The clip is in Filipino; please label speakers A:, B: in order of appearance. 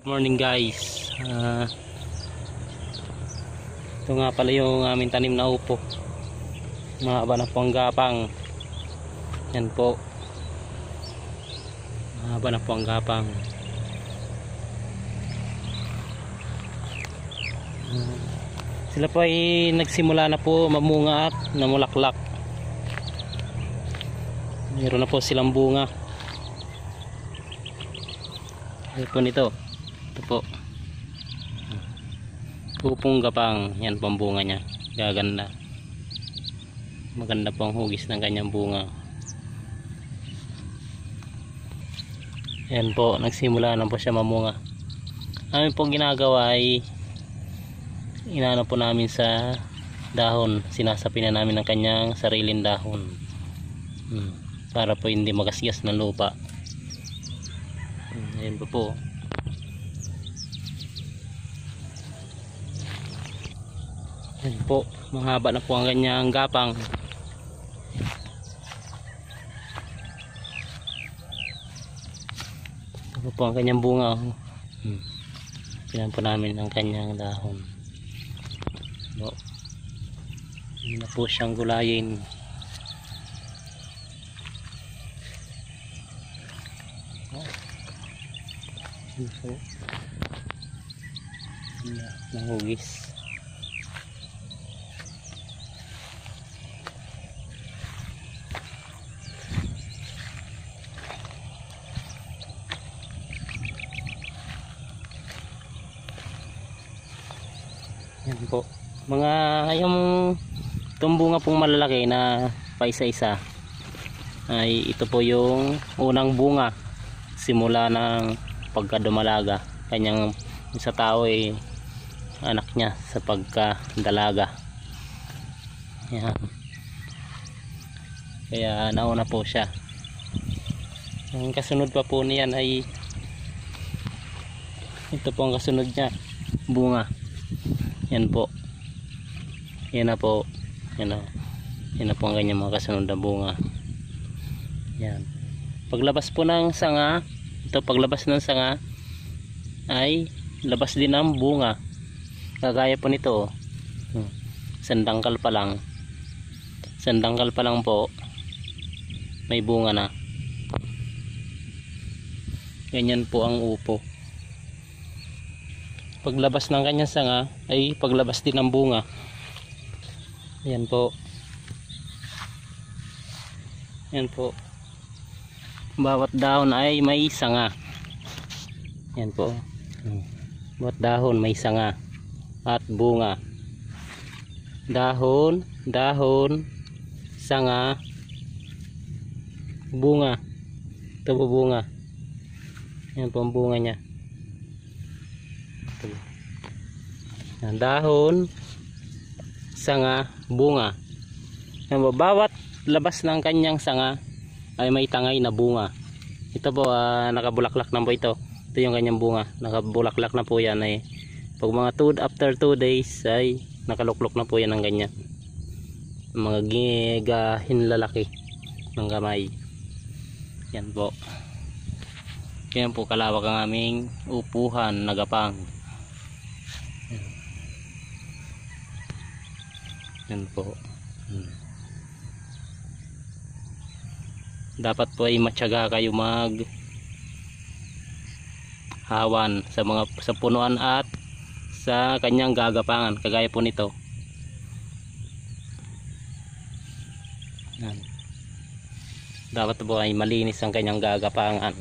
A: Morning guys, ito nga pala yung aming tanim na upo. Mahaba na po ang gapang. Yan po, mahaba na po ang gapang. Sila po ay nagsimula na po mamunga at namulaklak. Meron na po silang bunga. Ito po nito. Ito po, upong gapang. Yan po ang bunga nya, gaganda, maganda po ang hugis ng kanyang bunga. Yan po, nagsimula na po siya mamunga. Amin po ginagawa ay inaano po namin sa dahon, sinasapi na namin ng kanyang sariling dahon, para po hindi magasgas ng lupa. Ayan po. Ayan po, mahaba na po ang kanyang gapang. Ito po ang kanyang bunga. Pinan po namin ang kanyang dahon. Hindi na po siyang gulayin. Ayan po, nahugis. Yan po, mga yung tumbunga pong malalaki na paisa-isa ay ito po yung unang bunga simula ng pagkadumalaga. Kanyang sa tao ay anak niya sa pagkadalaga. Yan, kaya nauna po siya. Ang kasunod pa po niyan ay ito po ang kasunod niya, bunga. Yan po, yan na po, yan na po ang kanyang mga kasunod na bunga. Yan, paglabas po ng sanga, ito paglabas ng sanga ay labas din ang bunga, kagaya po nito. Sandangkal pa lang, sandangkal pa lang po may bunga na. Ganyan po ang upo. Paglabas ng kanyang sanga ay paglabas din ng bunga. Yan po, yan po, bawat dahon ay may sanga. Yan po, bawat dahon may sanga at bunga. Dahon, dahon, sanga, bunga. Ito po bunga. Yan po ang bunga nya. Dahon, sanga, bunga. Bawat labas ng kanyang sanga ay may tangay na bunga. Ito po, nakabulaklak na po ito. Ito yung kanyang bunga, nakabulaklak na po yan. Ay pag mga after 2 days ay nakaluklok na po yan ng ganyan, mga gigahin lalaki ng kamay. Yan po, yan po kalawak ang aming upuhan na gapang. Yan po. Dapat po ay matyaga kayo mag hawan sa punuan at sa kanyang gagapangan, kagaya po nito. Yan, dapat po ay malinis ang kanyang gagapangan.